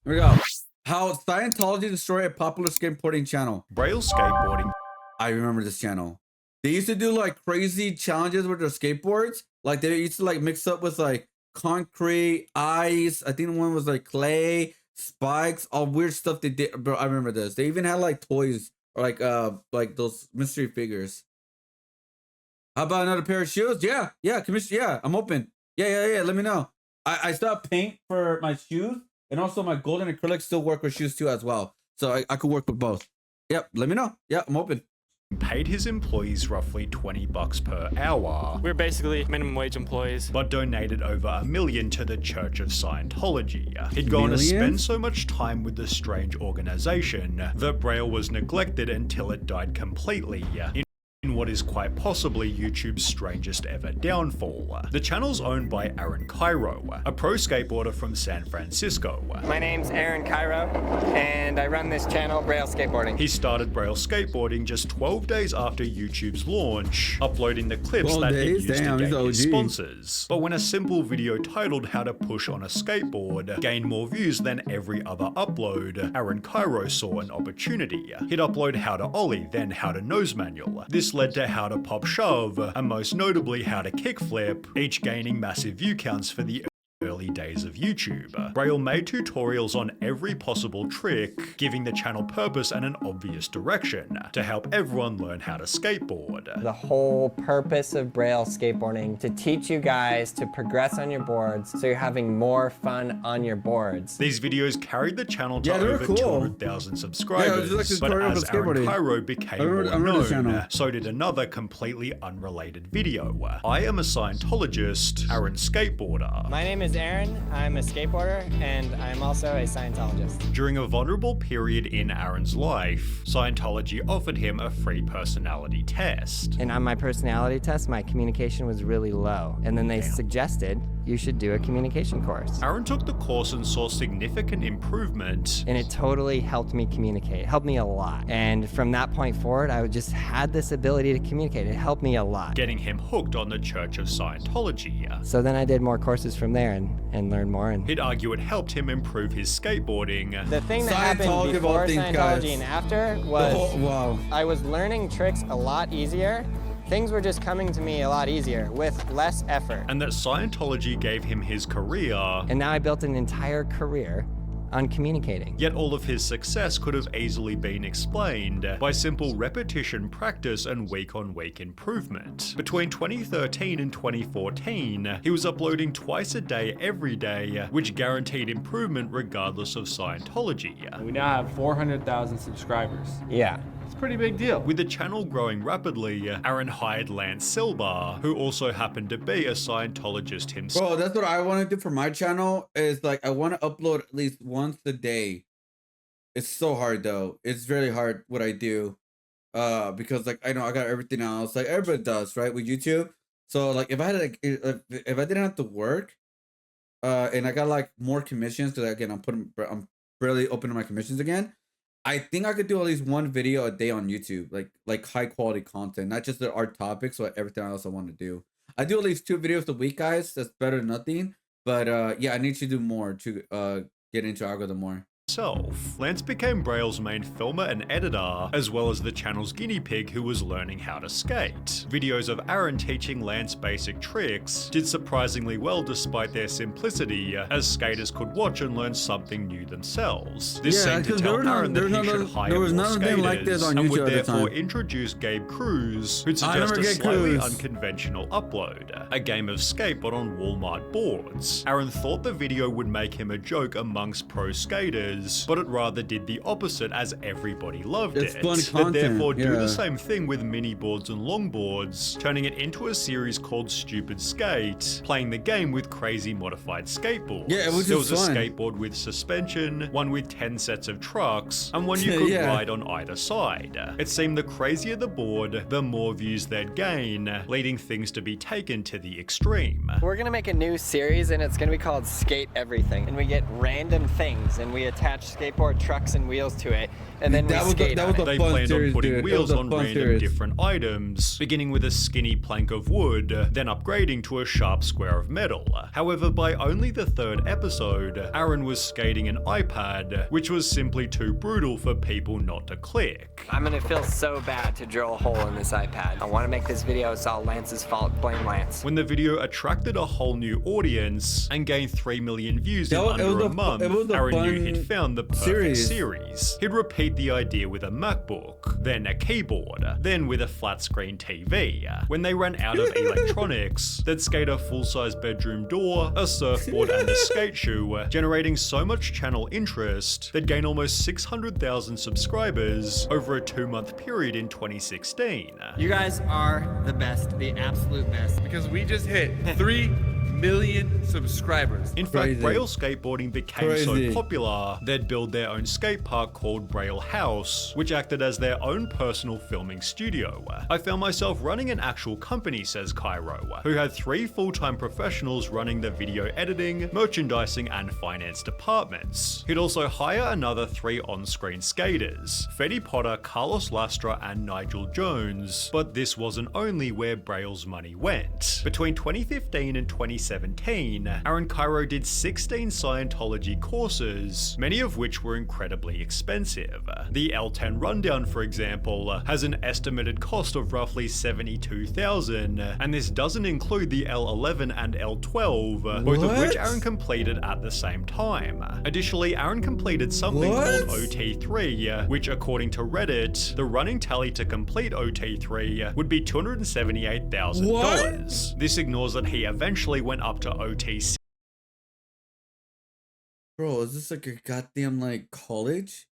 Here we go. How Scientology destroyed a popular skateboarding channel. Braille Skateboarding. I remember this channel. They used to do like crazy challenges with their skateboards. Like they used to like mix up with like concrete, ice. I think one was like clay, spikes, all weird stuff they did. Bro, I remember this. They even had like toys or like those mystery figures. How about another pair of shoes? Yeah, commission. Yeah, I'm open. Yeah. Let me know. I still have paint for my shoes, and also my golden acrylic still work with shoes too as well. So I could work with both. Yep, let me know. Yeah, I'm open. Paid his employees roughly $20 per hour. We're basically minimum wage employees. But donated over $1 million to the Church of Scientology. He'd gone to spend so much time with the strange organization that Braille was neglected until it died completely. In what is quite possibly YouTube's strangest ever downfall. The channel's owned by Aaron Cairo, a pro skateboarder from San Francisco. My name's Aaron Cairo, and I run this channel, Braille Skateboarding. He started Braille Skateboarding just 12 days after YouTube's launch, uploading the clips that he used to gain his sponsors. But when a simple video titled How to Push on a Skateboard gained more views than every other upload, Aaron Cairo saw an opportunity. He'd upload How to Ollie, then How to Nose Manual. This led to How to Pop Shove, and most notably How to Kickflip, each gaining massive view counts for the early days of YouTube. Braille made tutorials on every possible trick, giving the channel purpose and an obvious direction to help everyone learn how to skateboard. The whole purpose of Braille Skateboarding to teach you guys to progress on your boards so you're having more fun on your boards. These videos carried the channel to over 200,000 subscribers, but as Aaron Cairo became more known, so did another completely unrelated video. I am a Scientologist, Aaron Skateboarder. My name is Aaron, I'm a skateboarder, and I'm also a Scientologist. During a vulnerable period in Aaron's life, Scientology offered him a free personality test. And on my personality test, my communication was really low. And then they suggested you should do a communication course. Aaron took the course and saw significant improvement. And it totally helped me communicate. It helped me a lot. And from that point forward, I just had this ability to communicate. It helped me a lot. Getting him hooked on the Church of Scientology. So then I did more courses from there and learned more. And he'd argue it helped him improve his skateboarding. The thing that happened before Scientology and after was I was learning tricks a lot easier. Things were just coming to me a lot easier with less effort. And that Scientology gave him his career. And now I built an entire career on communicating. Yet all of his success could have easily been explained by simple repetition, practice, and week-on-week improvement. Between 2013 and 2014, he was uploading twice a day every day, which guaranteed improvement regardless of Scientology. We now have 400,000 subscribers. Yeah. It's a pretty big deal. With the channel growing rapidly, Aaron hired Lance Silber, who also happened to be a Scientologist himself. Bro, that's what I want to do for my channel, is like I want to upload at least once a day. It's so hard though. It's really hard what I do. Because like I know I got everything else, like everybody does, right, with YouTube. So like if I had like if I didn't have to work, and I got like more commissions, because again I'm barely opening my commissions again. I think I could do at least one video a day on YouTube, like high quality content, not just the art topics, but everything else I want to do. I do at least 2 videos a week, guys. That's better than nothing. But yeah, I need to do more to get into algorithm more. Lance became Braille's main filmer and editor, as well as the channel's guinea pig who was learning how to skate. Videos of Aaron teaching Lance basic tricks did surprisingly well despite their simplicity, as skaters could watch and learn something new themselves. This seemed to tell Aaron that he should hire more skaters, and would therefore introduce Gabe Cruz, who'd suggest a slightly unconventional upload, a game of skate but on Walmart boards. Aaron thought the video would make him a joke amongst pro skaters, but it rather did the opposite, as everybody loved it. Fun content, therefore do the same thing with mini boards and longboards, turning it into a series called Stupid Skate, playing the game with crazy modified skateboards. Yeah, it was there was fun. A skateboard with suspension, one with 10 sets of trucks, and one you could ride on either side. It seemed the crazier the board, the more views they'd gain, leading things to be taken to the extreme. We're gonna make a new series, and it's gonna be called Skate Everything. And we get random things and we attack attach skateboard trucks and wheels to it, and then we skate on it. They planned on putting wheels on random different items, beginning with a skinny plank of wood, then upgrading to a sharp square of metal. However, by only the third episode, Aaron was skating an iPad, which was simply too brutal for people not to click. I'm gonna feel so bad to drill a hole in this iPad. I want to make this video. It's all Lance's fault. Blame Lance. When the video attracted a whole new audience and gained 3 million views in under a month, Aaron knew he'd found the perfect series. He'd repeat the idea with a MacBook, then a keyboard, then with a flat screen TV. When they ran out of electronics, they'd skate a full-size bedroom door, a surfboard and a skate shoe, generating so much channel interest they'd gain almost 600,000 subscribers over a 2-month period in 2016. You guys are the best, the absolute best. Because we just hit 3 million subscribers. In fact, Braille skateboarding became so popular, they'd build their own skate park called Braille House, which acted as their own personal filming studio. I found myself running an actual company, says Cairo, who had 3 full-time professionals running the video editing, merchandising, and finance departments. He'd also hire another 3 on-screen skaters, Fetty Potter, Carlos Lastra, and Nigel Jones. But this wasn't only where Braille's money went. Between 2015 and 2017, Aaron Cairo did 16 Scientology courses, many of which were incredibly expensive. The L10 Rundown, for example, has an estimated cost of roughly $72,000, and this doesn't include the L11 and L12, both of which Aaron completed at the same time. Additionally, Aaron completed something called OT3, which according to Reddit, the running tally to complete OT3 would be $278,000. This ignores that he eventually went up to OT6. Bro, is this like a goddamn like college?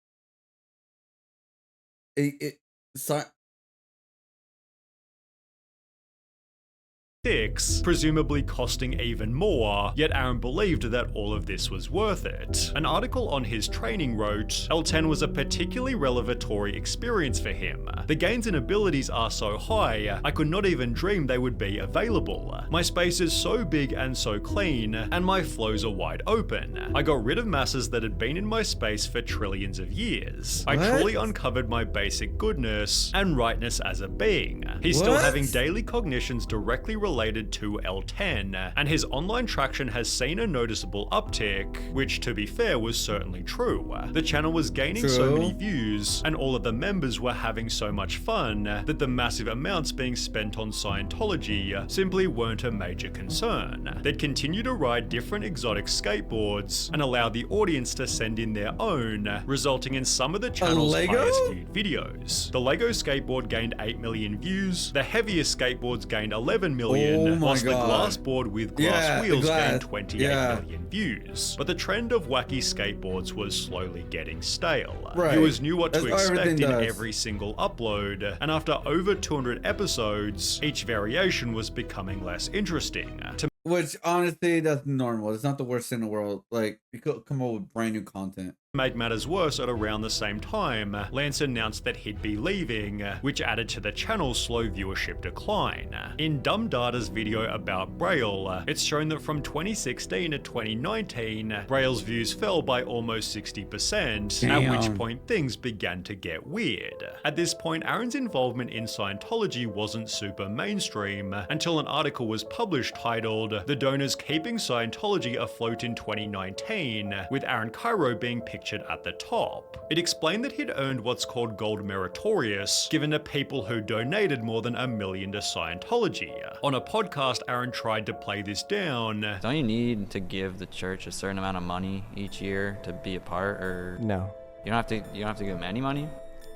Presumably costing even more, yet Aaron believed that all of this was worth it. An article on his training wrote, L10 was a particularly revelatory experience for him. The gains and abilities are so high, I could not even dream they would be available. My space is so big and so clean, and my flows are wide open. I got rid of masses that had been in my space for trillions of years. I truly uncovered my basic goodness and rightness as a being. He's still having daily cognitions directly related to L10, and his online traction has seen a noticeable uptick, which to be fair was certainly true. The channel was gaining so many views, and all of the members were having so much fun, that the massive amounts being spent on Scientology simply weren't a major concern. They'd continue to ride different exotic skateboards, and allow the audience to send in their own, resulting in some of the channel's highest viewed videos. The Lego skateboard gained 8 million views, the heaviest skateboards gained 11 million, whilst the glass board with glass wheels gained 28 million views. But the trend of wacky skateboards was slowly getting stale. Viewers knew what to expect in every single upload, and after over 200 episodes, each variation was becoming less interesting. Which honestly, that's normal. It's not the worst thing in the world. Like, you could come up with brand new content. Make matters worse, at around the same time, Lance announced that he'd be leaving, which added to the channel's slow viewership decline. In Dumb Data's video about Braille, it's shown that from 2016 to 2019, Braille's views fell by almost 60%, at which point things began to get weird. At this point, Aaron's involvement in Scientology wasn't super mainstream, until an article was published titled, "The Donors Keeping Scientology Afloat in 2019, with Aaron Cairo being pictured at the top." It explained that he'd earned what's called gold meritorious, given to people who donated more than $1 million to Scientology. On a podcast, Aaron tried to play this down. Don't you need to give the church a certain amount of money each year to be a part, or? No. You don't have to give them any money?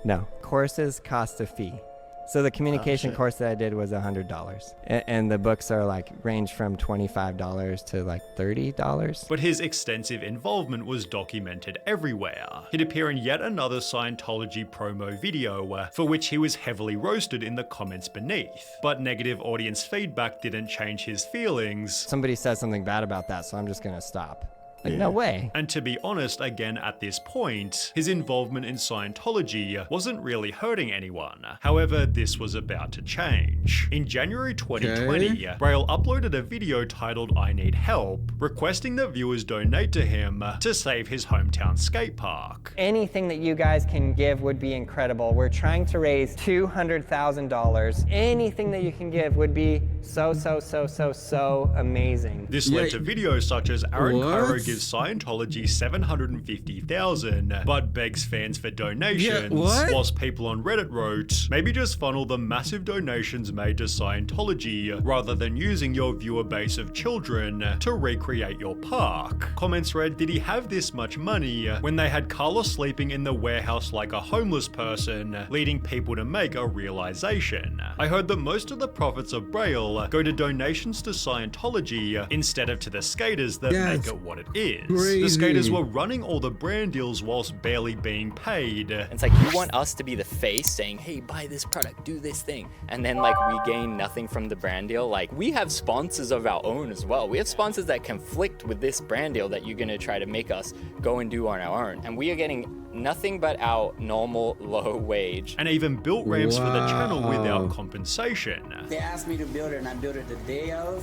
No. Courses cost a fee. So the communication course that I did was $100, and the books are like range from $25 to like $30. But his extensive involvement was documented everywhere. He'd appear in yet another Scientology promo video, for which he was heavily roasted in the comments beneath. But negative audience feedback didn't change his feelings. Somebody said something bad about that, so I'm just gonna stop. Like, no way. And to be honest, again at this point, his involvement in Scientology wasn't really hurting anyone. However, this was about to change. In January 2020, Braille uploaded a video titled "I Need Help," requesting that viewers donate to him to save his hometown skate park. Anything that you guys can give would be incredible. We're trying to raise $200,000. Anything that you can give would be so amazing. This led to videos such as Aaron Cairo gives Scientology $750,000, but begs fans for donations, whilst people on Reddit wrote, maybe just funnel the massive donations made to Scientology rather than using your viewer base of children to recreate your park. Comments read, did he have this much money when they had Carlos sleeping in the warehouse like a homeless person, leading people to make a realization? I heard that most of the profits of Braille go to donations to Scientology instead of to the skaters that make it what it is. The skaters were running all the brand deals whilst barely being paid. It's like you want us to be the face saying, hey, buy this product, do this thing. And then like we gain nothing from the brand deal. Like we have sponsors of our own as well. We have sponsors that conflict with this brand deal that you're gonna try to make us go and do on our own. And we are getting nothing but our normal low wage. And even built ramps for the channel without compensation. They asked me to build it and I built it the day of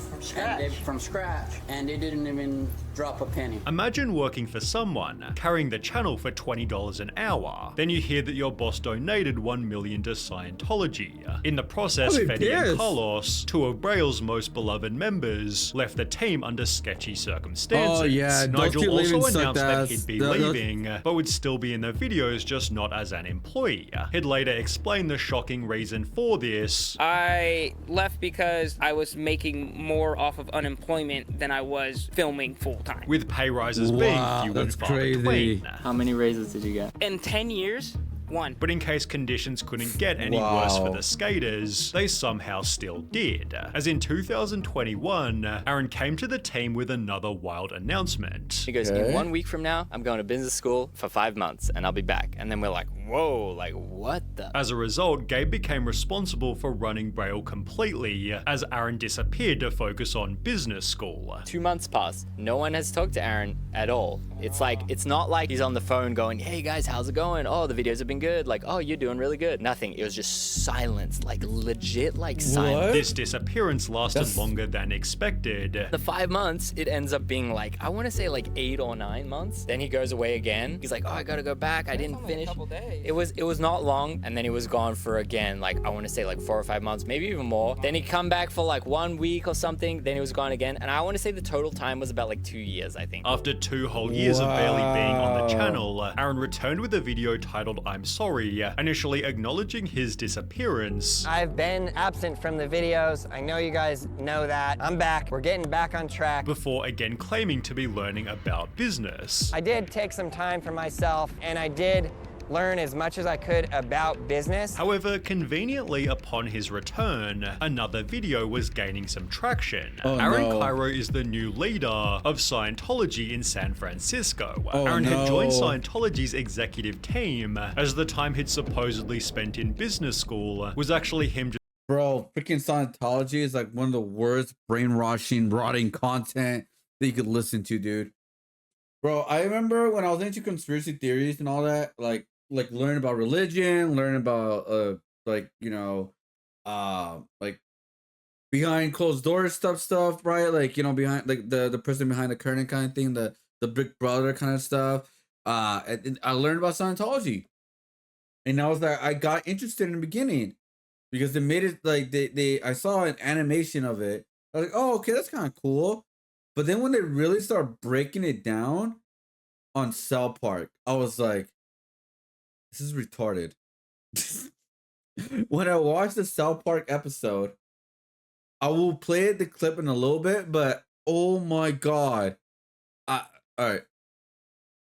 from scratch and they didn't even drop a penny. Imagine working for someone, carrying the channel for $20 an hour. Then you hear that your boss donated $1 million to Scientology. In the process, Fetty and Carlos, two of Braille's most beloved members, left the team under sketchy circumstances. Nigel also announced that he'd be leaving, but would still be in the videos, just not as an employee. He'd later explain the shocking reason for this. I left because I was making more off of unemployment than I was filming full time. With pay rises being few and far between. How many raises did you get? In 10 years, one. But in case conditions couldn't get any worse for the skaters, they somehow still did. As in 2021, Aaron came to the team with another wild announcement. He goes, in 1 week from now, I'm going to business school for 5 months and I'll be back. And then we're like, whoa, like what the? As a result, Gabe became responsible for running Braille completely, as Aaron disappeared to focus on business school. 2 months passed. No one has talked to Aaron at all. It's not like he's on the phone going, hey guys, how's it going? Oh, the videos have been good. Like, oh, you're doing really good. Nothing. It was just silence, like legit, like silence. This disappearance lasted longer than expected. The 5 months, it ends up being like, I want to say like 8 or 9 months. Then he goes away again. He's like, oh, I gotta go back. I didn't finish. It was not long, and then he was gone for again, like I want to say like 4 or 5 months, maybe even more. Then he come back for like 1 week or something. Then he was gone again, and I want to say the total time was about like 2 years, I think. After 2 whole years of barely being on the channel, Aaron returned with a video titled "I'm Sorry," initially acknowledging his disappearance. I've been absent from the videos. I know you guys know that. I'm back. We're getting back on track. Before again claiming to be learning about business. I did take some time for myself, and I did learn as much as I could about business. However, conveniently upon his return, another video was gaining some traction. Aaron Cairo is the new leader of Scientology in San Francisco. Aaron had joined Scientology's executive team, as the time he'd supposedly spent in business school was actually him just— Bro, freaking Scientology is like one of the worst brainwashing, rotting content that you could listen to, dude. Bro, I remember when I was into conspiracy theories and all that, like learn about religion, learn about like behind closed doors stuff, right? Like, you know, behind like the person behind the curtain kind of thing, the Big Brother kind of stuff. And I learned about Scientology, and I was like, I got interested in the beginning because they made it like I saw an animation of it. I was like, oh, okay, that's kind of cool. But then when they really start breaking it down on South Park, I was like, this is retarded. When I watched the South Park episode, I will play the clip in a little bit, but oh my God. All right.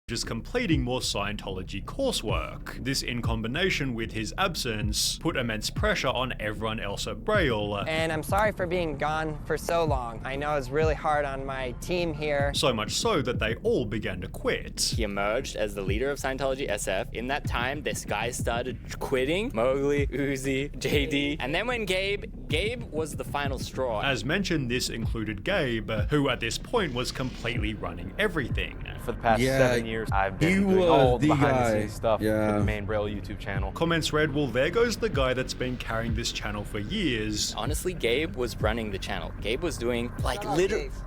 Just completing more Scientology coursework. This, in combination with his absence, put immense pressure on everyone else at Braille. And I'm sorry for being gone for so long. I know it's really hard on my team here. So much so that they all began to quit. He emerged as the leader of Scientology SF. In that time, this guy started quitting. Mowgli, Uzi, JD. And then when Gabe Gabe was the final straw. As mentioned, this included Gabe, who at this point was completely running everything. For the past 7 years, I've been doing all the behind-the-scenes stuff for the main Braille YouTube channel. Comments read, well, there goes the guy that's been carrying this channel for years. Honestly, Gabe was running the channel. Gabe was doing, like,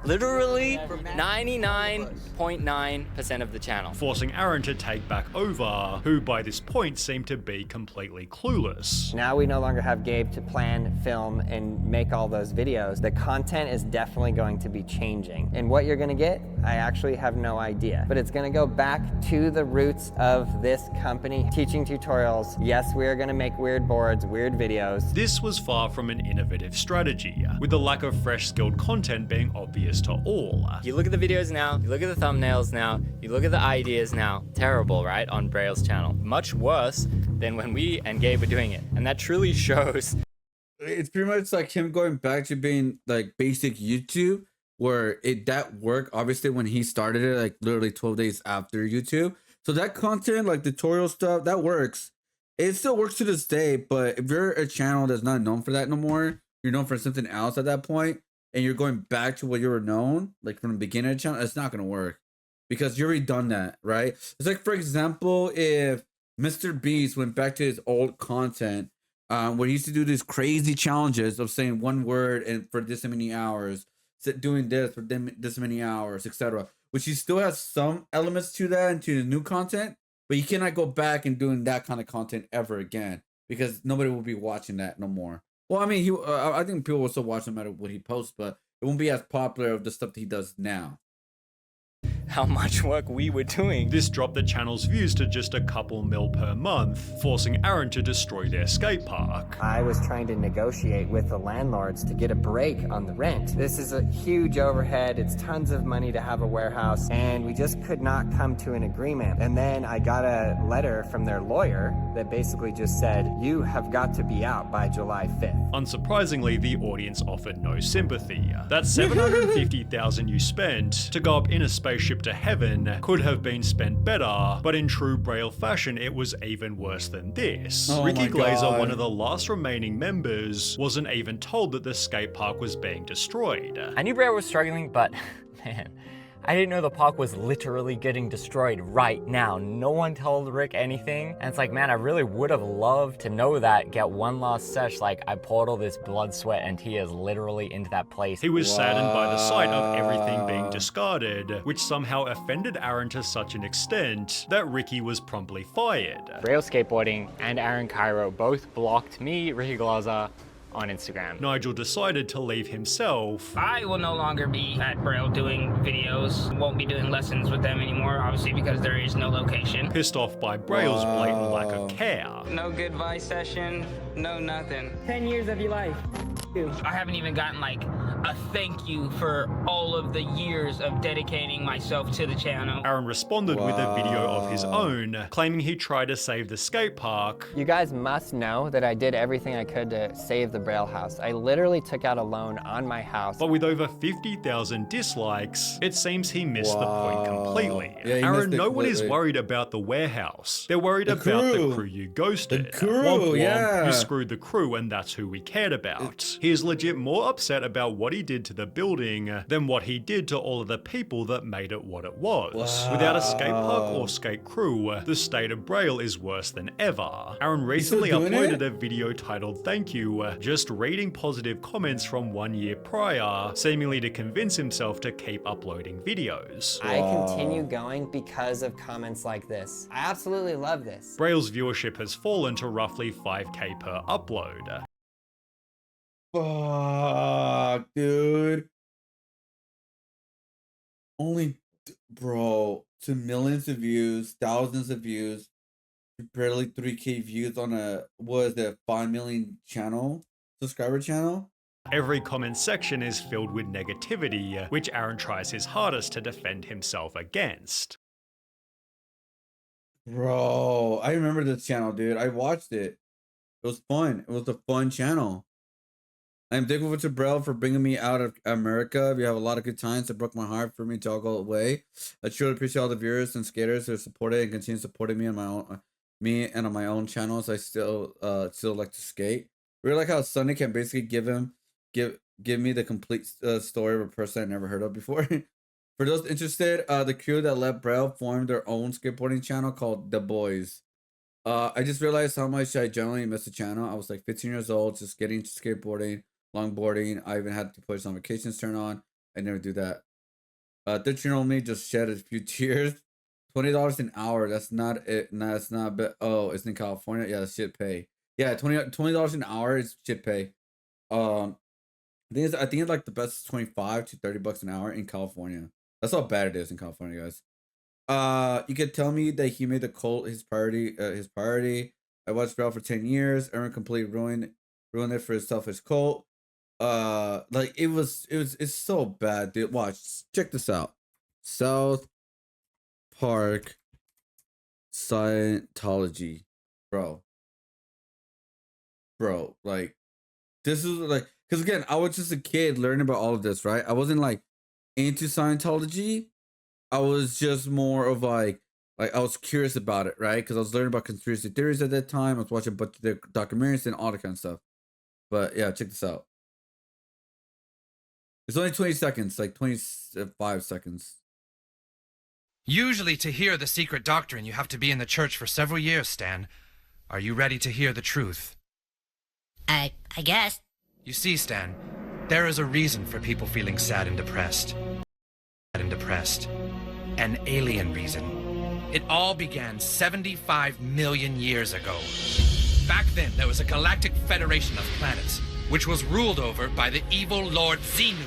literally 99.9% of the channel. Forcing Aaron to take back over, who by this point seemed to be completely clueless. Now we no longer have Gabe to plan, film, and make all those videos. The content is definitely going to be changing. And what you're gonna get, I actually have no idea. But it's gonna go back to the roots of this company, teaching tutorials. Yes, we are gonna make weird boards, weird videos. This was far from an innovative strategy, with the lack of fresh skilled content being obvious to all. You look at the videos now, you look at the thumbnails now, you look at the ideas now. Terrible, right? On Braille's channel. Much worse than when we and Gabe were doing it. And that truly shows. It's pretty much like him going back to being like basic YouTube, where that worked obviously when he started it, like literally 12 days after YouTube. So that content, like tutorial stuff, that works. It still works to this day, but if you're a channel that's not known for that no more, you're known for something else at that point, and you're going back to what you were known, like from the beginning of the channel, it's not gonna work. Because you already done that, right? It's like, for example, if Mr. Beast went back to his old content, where he used to do these crazy challenges of saying one word and for this many hours, doing this for this many hours, etc. Which he still has some elements to that and to the new content, but you cannot go back and doing that kind of content ever again because nobody will be watching that no more. Well, I mean, I think people will still watch no matter what he posts, but it won't be as popular of the stuff that he does now. How much work we were doing. This dropped the channel's views to just a couple mil per month, forcing Aaron to destroy their skate park. I was trying to negotiate with the landlords to get a break on the rent. This is a huge overhead. It's tons of money to have a warehouse, and we just could not come to an agreement. And then I got a letter from their lawyer that basically just said, you have got to be out by July 5th. Unsurprisingly, the audience offered no sympathy. That $750,000 you spent to go up in a spaceship to heaven could have been spent better, but in true Braille fashion, it was even worse than this. Ricky Glazer, one of the last remaining members, wasn't even told that the skate park was being destroyed. I knew Braille was struggling, but man, I didn't know the park was literally getting destroyed right now. No one told Rick anything. And it's like, man, I really would have loved to know that, get one last sesh. Like, I poured all this blood, sweat, and tears literally into that place. He was saddened by the sight of everything being discarded, which somehow offended Aaron to such an extent that Ricky was promptly fired. Braille Skateboarding and Aaron Cairo both blocked me, Ricky Glazer, on Instagram. Nigel decided to leave himself. I will no longer be at Braille doing videos. Won't be doing lessons with them anymore, obviously, because there is no location. Pissed off by Braille's blatant lack of care. No goodbye session, no nothing. 10 years of your life. I haven't even gotten like a thank you for all of the years of dedicating myself to the channel. Aaron responded with a video of his own, claiming he tried to save the skate park. You guys must know that I did everything I could to save the Braille house. I literally took out a loan on my house. But with over 50,000 dislikes, it seems he missed the point completely. Yeah, Aaron, no one is worried about the warehouse. They're worried about the crew you ghosted. The crew, Womp womp, yeah. you screwed the crew, and that's who we cared about. He is legit more upset about what he did to the building than what he did to all of the people that made it what it was. Without a skate park or skate crew, the state of Braille is worse than ever. Aaron recently uploaded a video titled "Thank You," just reading positive comments from 1 year prior, seemingly to convince himself to keep uploading videos. I continue going because of comments like this. I absolutely love this. Braille's viewership has fallen to roughly 5K per upload. Fuck, dude. Only, bro, to millions of views, thousands of views, barely 3K views on a, what is it, 5 million subscriber channel? Every comment section is filled with negativity, which Aaron tries his hardest to defend himself against. Bro, I remember this channel, dude. I watched it. It was fun. It was a fun channel. I'm thankful to Braille for bringing me out of America. We have a lot of good times. It broke my heart for me to all go away. I truly appreciate all the viewers and skaters who supported and continue supporting me on my own, on my own channels. I still like to skate. We're like how Sunny can basically give me the complete story of a person I never heard of before. For those interested, the crew that left Braille formed their own skateboarding channel called The Boys. I just realized how much I generally miss the channel. I was like 15 years old, just getting into skateboarding, longboarding. I even had to push on vacations turn on. I never do that. 13-year-old me just shed a few tears. $20 an hour. That's not it. No, it's not. But oh, it's in California. Yeah, that's shit pay. Yeah, $20 an hour is shit pay. I think it's like the best is 25 to $30 an hour in California. That's how bad it is in California, guys. You could tell me that he made the cult his priority. I watched Braille for 10 years. Aaron completely ruined it for his selfish cult. Like it's so bad, dude. Watch, check this out. South Park Scientology, bro. Like this is like, because again, I was just a kid learning about all of this, right? I wasn't like into Scientology. I was just more of like I was curious about it, right? Because I was learning about conspiracy theories at that time. I was watching a bunch of their documentaries and all that kind of stuff. But yeah, check this out. It's only 20 seconds, like 25 seconds. Usually to hear the secret doctrine, you have to be in the church for several years, Stan. Are you ready to hear the truth? I guess. You see, Stan, there is a reason for people feeling sad and depressed. An alien reason. It all began 75 million years ago. Back then, there was a galactic federation of planets, which was ruled over by the evil Lord Xenu.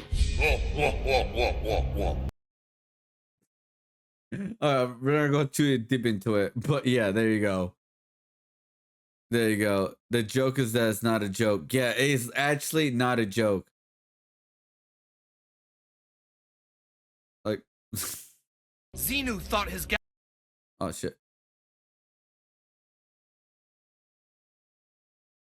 We're gonna go too deep into it, but yeah, there you go. There you go. The joke is that it's not a joke. Yeah, it's actually not a joke. Like, Xenu thought his oh shit.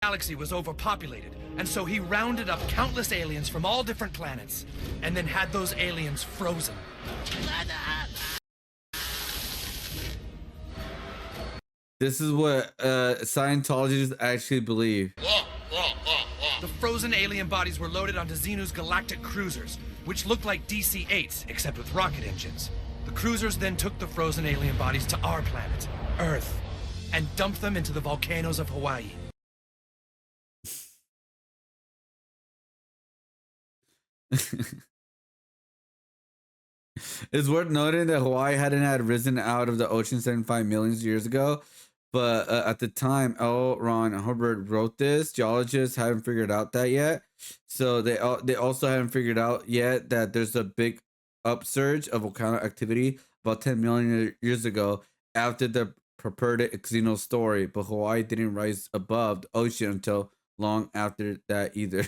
Galaxy was overpopulated, and so he rounded up countless aliens from all different planets, and then had those aliens frozen. This is what Scientologists actually believe. The frozen alien bodies were loaded onto Xenu's galactic cruisers, which looked like DC-8s, except with rocket engines. The cruisers then took the frozen alien bodies to our planet, Earth, and dumped them into the volcanoes of Hawaii. It's worth noting that Hawaii hadn't had risen out of the ocean 75 million years ago, but at the time L. Ron Hubbard wrote this, geologists haven't figured out that yet. So they also haven't figured out yet that there's a big upsurge of volcanic activity about 10 million years ago after the purported Xeno story, but Hawaii didn't rise above the ocean until long after that either.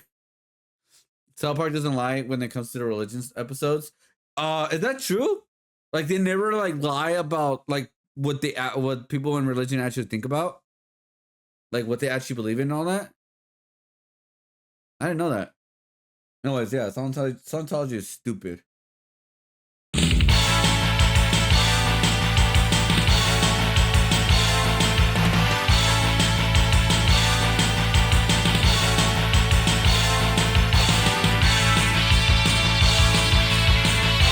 South Park doesn't lie when it comes to the religions episodes. Is that true? Like they never like lie about like what people in religion actually think about, like what they actually believe in and all that. I didn't know that. Anyways, yeah, Scientology is stupid.